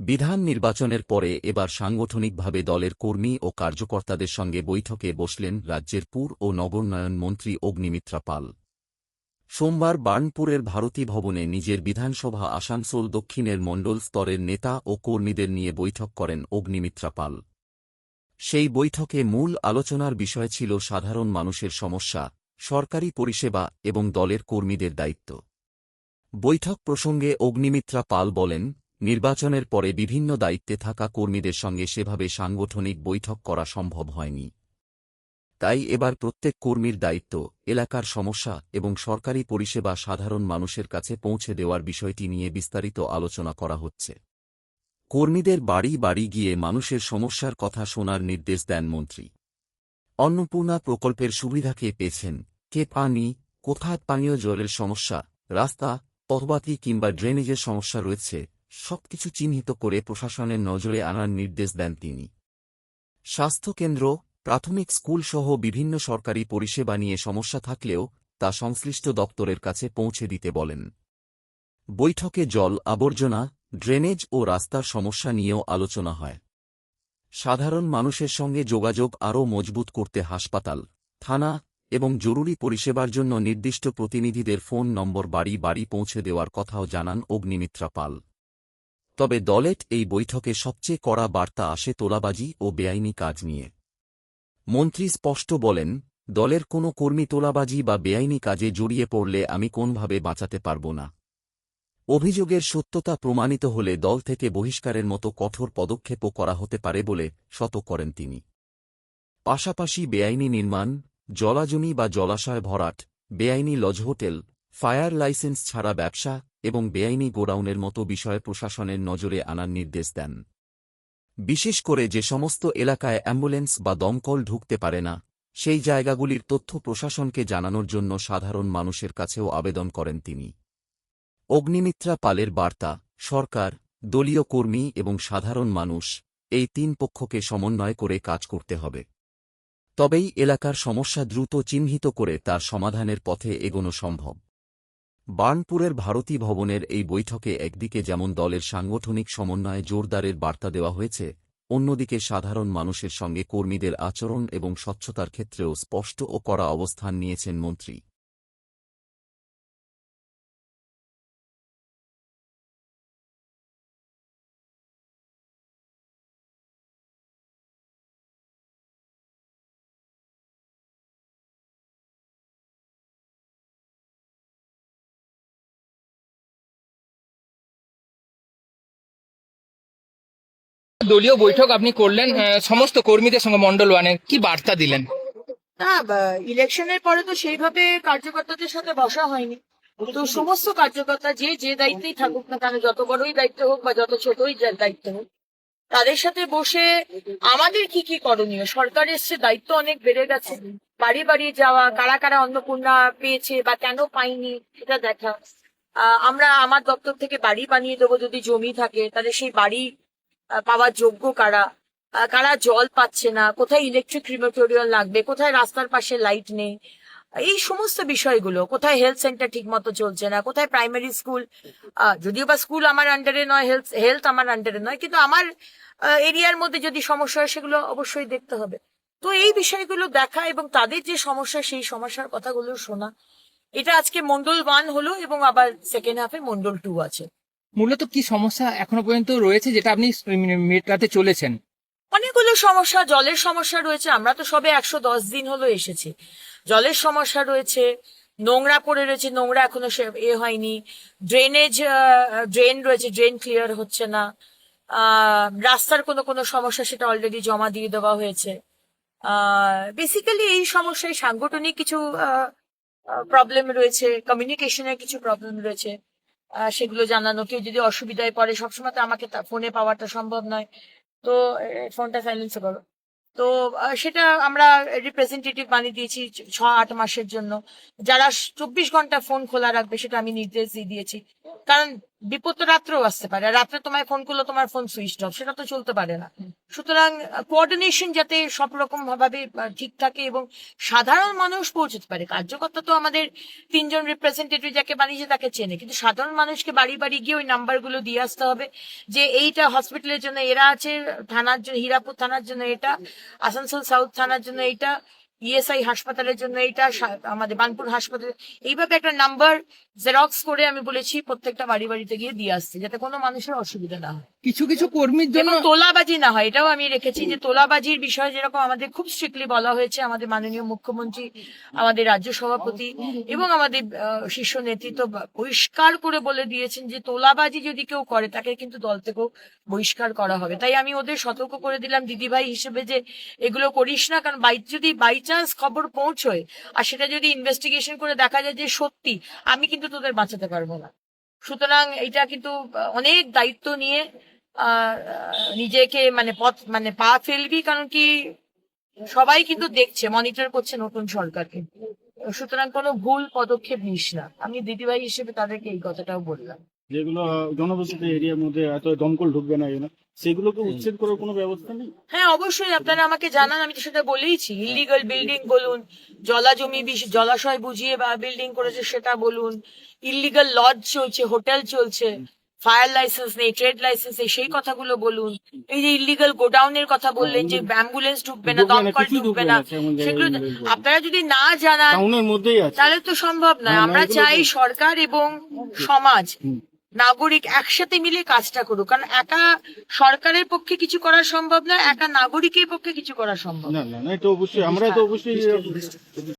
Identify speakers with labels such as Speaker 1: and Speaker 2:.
Speaker 1: বিধান নির্বাচনের পরে এবার সাংগঠনিকভাবে দলের কর্মী ও কার্যকর্তাদের সঙ্গে বৈঠকে বসলেন রাজ্যের পুর ও নগরোন্নয়ন মন্ত্রী অগ্নিমিত্রা পাল। সোমবার বার্নপুরের ভারতী ভবনে নিজের বিধানসভা আসানসোল দক্ষিণের মণ্ডল স্তরের নেতা ও কর্মীদের নিয়ে বৈঠক করেন অগ্নিমিত্রা পাল। সেই বৈঠকে মূল আলোচনার বিষয় ছিল সাধারণ মানুষের সমস্যা, সরকারি পরিষেবা এবং দলের কর্মীদের দায়িত্ব। বৈঠক প্রসঙ্গে অগ্নিমিত্রা পাল বলেন, নির্বাচনের পরে বিভিন্ন দায়িত্বে থাকা কর্মীদের সঙ্গে সেভাবে সাংগঠনিক বৈঠক করা সম্ভব হয়নি। তাই এবার প্রত্যেক কর্মীর দায়িত্ব, এলাকার সমস্যা এবং সরকারি পরিষেবা সাধারণ মানুষের কাছে পৌঁছে দেওয়ার বিষয়টি নিয়ে বিস্তারিত আলোচনা করা হচ্ছে। কর্মীদের বাড়ি বাড়ি গিয়ে মানুষের সমস্যার কথা শোনার নির্দেশ দেন মন্ত্রী। অন্নপূর্ণা প্রকল্পের সুবিধা কে পেয়েছেন, কে পাননি, কোথায় পানীয় জলের সমস্যা, রাস্তা, পথবাতি কিংবা ড্রেনেজের সমস্যা রয়েছে, সবকিছু চিহ্নিত করে প্রশাসনের নজরে আনার নির্দেশ দেন তিনি। স্বাস্থ্যকেন্দ্র, প্রাথমিক স্কুলসহ বিভিন্ন সরকারি পরিষেবা নিয়ে সমস্যা থাকলেও তা সংশ্লিষ্ট দপ্তরের কাছে পৌঁছে দিতে বলেন। বৈঠকে জল, আবর্জনা, ড্রেনেজ ও রাস্তার সমস্যা নিয়েও আলোচনা হয়। সাধারণ মানুষের সঙ্গে যোগাযোগ আরও মজবুত করতে হাসপাতাল, থানা এবং জরুরি পরিষেবার জন্য নির্দিষ্ট প্রতিনিধিদের ফোন নম্বর বাড়ি বাড়ি পৌঁছে দেওয়ার কথাও জানান অগ্নিমিত্রা পাল। তবে দলের এই বৈঠকে সবচেয়ে কড়া বার্তা আসে তোলাবাজি ও বেআইনি কাজ নিয়ে। মন্ত্রী স্পষ্ট বলেন, দলের কোনো কর্মী তোলাবাজি বা বেআইনি কাজে জড়িয়ে পড়লে আমি কোনভাবে বাঁচাতে পারব না। অভিযোগের সত্যতা প্রমাণিত হলে দল থেকে বহিষ্কারের মতো কঠোর পদক্ষেপও করা হতে পারে বলে সতর্ক করেন তিনি। পাশাপাশি বেআইনি নির্মাণ, জলাজমি বা জলাশয় ভরাট, বেআইনি লজ হোটেল, ফায়ার লাইসেন্স ছাড়া ব্যবসা এবং বেআইনি গোডাউনের মতো বিষয়ে প্রশাসনের নজরে আনার নির্দেশ দেন। বিশেষ করে যে সমস্ত এলাকায় অ্যাম্বুলেন্স বা দমকল ঢুকতে পারে না, সেই জায়গাগুলির তথ্য প্রশাসনকে জানানোর জন্য সাধারণ মানুষের কাছেও আবেদন করেন তিনি। অগ্নিমিত্রা পালের বার্তা, সরকার, দলীয় কর্মী এবং সাধারণ মানুষ, এই তিন পক্ষকে সমন্বয় করে কাজ করতে হবে। তবেই এলাকার সমস্যা দ্রুত চিহ্নিত করে তার সমাধানের পথে এগোনো সম্ভব। বার্নপুরের ভারতী ভবনের এই বৈঠকে একদিকে যেমন দলের সাংগঠনিক সমন্বয়ে জোরদারের বার্তা দেওয়া হয়েছে, অন্যদিকে সাধারণ মানুষের সঙ্গে কর্মীদের আচরণ এবং স্বচ্ছতার ক্ষেত্রেও স্পষ্ট ও কড়া অবস্থান নিয়েছেন মন্ত্রী।
Speaker 2: দলীয় বৈঠক আপনি করলেন সমস্ত কর্মীদের সঙ্গে মন্ডল ওয়ানের, কি বার্তা দিলেন?
Speaker 3: না, ইলেকশনের পরে তো সেইভাবে কার্যকর্তাদের সাথে বসা হয়নি। তো সমস্ত কার্যকর্তা যে যে দায়িত্বেই থাকুক না কেন, যত বড়ই দায়িত্ব হোক বা যত ছোটই দায়িত্ব হোক, তাদের সাথে বসে আমাদের কি কি করণীয়, সরকার এসছে, দায়িত্ব অনেক বেড়ে গেছে, বাড়ি বাড়ি যাওয়া, কারা কারা অন্নপূর্ণা পেয়েছে বা কেন পাইনি সেটা দেখা। আমরা আমার দপ্তর থেকে বাড়ি বানিয়ে দেবো, যদি জমি থাকে তাহলে সেই বাড়ি পাওয়ার যোগ্য কারা, কারা জল পাচ্ছে না, কোথায় ইলেকট্রিক ক্রিমেটোরিয়াল লাগবে, কোথায় রাস্তার পাশে লাইট নেই, এই সমস্ত বিষয়গুলো, কোথায় হেলথ সেন্টার ঠিক মতো চলছে না, কোথায় প্রাইমারি স্কুল, যদিও বা স্কুল আমার আন্ডারে নয়, হেলথ আমার আন্ডারে নয়, কিন্তু আমার এরিয়ার মধ্যে যদি সমস্যা হয় সেগুলো অবশ্যই দেখতে হবে। তো এই বিষয়গুলো দেখা এবং তাদের যে সমস্যা সেই সমস্যার কথাগুলো শোনা, এটা আজকে মন্ডল 1 হলো এবং আবার সেকেন্ড হাফে মন্ডল 2 আছে।
Speaker 2: মূলত কি সমস্যা এখনো পর্যন্ত রয়েছে যেটা আপনি মেটাতে চলেছেন?
Speaker 3: অনেকগুলো সমস্যা, জলের সমস্যা রয়েছে, আমরা তো সবে 110 দিন হলো এসেছি। জলের সমস্যা রয়েছে, নোংরা পড়ে রয়েছে, নোংরা এখনো হয়নি, ড্রেন রয়েছে, ড্রেন ক্লিয়ার হচ্ছে না, রাস্তার কোনো কোনো সমস্যা, সেটা অলরেডি জমা দিয়ে দেওয়া হয়েছে। বেসিক্যালি এই সমস্যায় সাংগঠনিক কিছু প্রবলেম রয়েছে, কমিউনিকেশনের কিছু প্রবলেম রয়েছে, সেগুলো জানানো। কেউ যদি অসুবিধায় পড়ে, সবসময় তো আমাকে ফোনে পাওয়াটা সম্ভব নয়, তো ফোনটা সাইলেন্স করো। তো সেটা আমরা রিপ্রেজেন্টেটিভ বানিয়ে দিয়েছি 6-8 মাসের জন্য, যারা 24 ঘন্টা ফোন খোলা রাখবে, সেটা আমি নির্দেশ দিয়ে দিয়েছি। কারণ বিপদ তো রাত্রেও আসতে পারে, রাত্রে তোমায় ফোন করলো তোমার ফোন সুইচ অফ, সেটা তো চলতে পারে না। সুতরাং কোঅর্ডিনেশন যাতে সব রকম ভাবে ঠিক থাকে এবং সাধারণ মানুষ পৌঁছতে পারে। কার্যকর্তা তো আমাদের 3জন রিপ্রেজেন্টেটিভ যাকে বানিয়েছে তাকে চেনে, কিন্তু সাধারণ মানুষকে বাড়ি বাড়ি গিয়ে ওই নাম্বারগুলো দিয়ে আসতে হবে যে এইটা হসপিটালের জন্য এরা আছে, থানার জন্য হীরাপুর থানার জন্য এটা, আসানসোল সাউথ থানার জন্য এইটা, ইএসআই হাসপাতালের জন্য এইটা, আমাদের বানপুর হাসপাতাল, এইভাবে একটা নাম্বার জেরক্স করে আমি বলেছি প্রত্যেকটা বাড়ি বাড়িতে গিয়ে দিয়ে আসতে, যাতে কোনো মানুষের অসুবিধা না হয়
Speaker 2: কিছু কিছু কর্মীর জন্য
Speaker 3: এবং তোলাবাজি না হয়। এটাও আমি রেখেছি যে তোলাবাজির বিষয়ে যেরকম আমাদের খুব স্ট্রিক্টলি বলা হয়েছে, আমাদের মাননীয় মুখ্যমন্ত্রী, আমাদের রাজ্য সভাপতি এবং আমাদের শীর্ষ নেতৃত্ব পরিষ্কার করে বলে দিয়েছেন যে তোলাবাজি যদি কেউ করে তাকে কিন্তু দল থেকেও বহিষ্কার করা হবে। তাই আমি ওদের সতর্ক করে দিলাম দিদিভাই হিসেবে যে এগুলো করিস না, কারণ যদি বাই চান্স খবর পৌঁছয় আর সেটা যদি ইনভেস্টিগেশন করে দেখা যায় যে সত্যি, আমি কিন্তু তোদের বাঁচাতে পারবো না। সুতরাং এটা কিন্তু অনেক দায়িত্ব নিয়ে নিজেকে মানে পা ফেলবি, কারণ কি সবাই কিন্তু দেখছে, মনিটর করছে নতুন সরকারকে। সুতরাং কোনো ভুল পদক্ষেপ নিস না, আমি দিদিভাই হিসেবে তাদেরকে এই কথাটাও বললাম।
Speaker 4: যেগুলো জনবসতি এরিয়ার মধ্যে এত দমকল ঢুকবে না এগুলো, সেগুলোকে উচ্ছেদ করার কোনো ব্যবস্থা নেই?
Speaker 3: হ্যাঁ অবশ্যই, আপনারা আমাকে জানান, আমি তো সেটা বলেইছি। ইলিগাল বিল্ডিং বলুন, জলাশয় বুঝিয়ে বা বিল্ডিং করেছে সেটা বলুন, ইলিগাল লজ চলছে, হোটেল চলছে, ফায়ার লাইসেন্স নেই, ট্রেড লাইসেন্স নেই, সেই কথাগুলো বলুন। এই যে ইলিগাল গোডাউনের কথা বললেন যে অ্যাম্বুলেন্স ঢুকবে না, দমকল
Speaker 4: কিছুই
Speaker 3: ঢুকবে না,
Speaker 4: এমন জায়গায়
Speaker 3: সেগুলো
Speaker 4: বলবো।
Speaker 3: আপনারা যদি না জানান
Speaker 4: টাউনের মধ্যেই আছে।
Speaker 3: তাহলে তো সম্ভব নয়।
Speaker 4: হ্যাঁ,
Speaker 3: আমরা
Speaker 4: এগুলো তো-
Speaker 3: চাই সরকার এবং সমাজ, নাগরিক একসাথে মিলে কাজটা করুক, কারণ একা সরকারের পক্ষে কিছু করা সম্ভব না, একা নাগরিকের পক্ষে কিছু করা সম্ভব না।
Speaker 4: না না না, এটা অবশ্যই আমরা তো অবশ্যই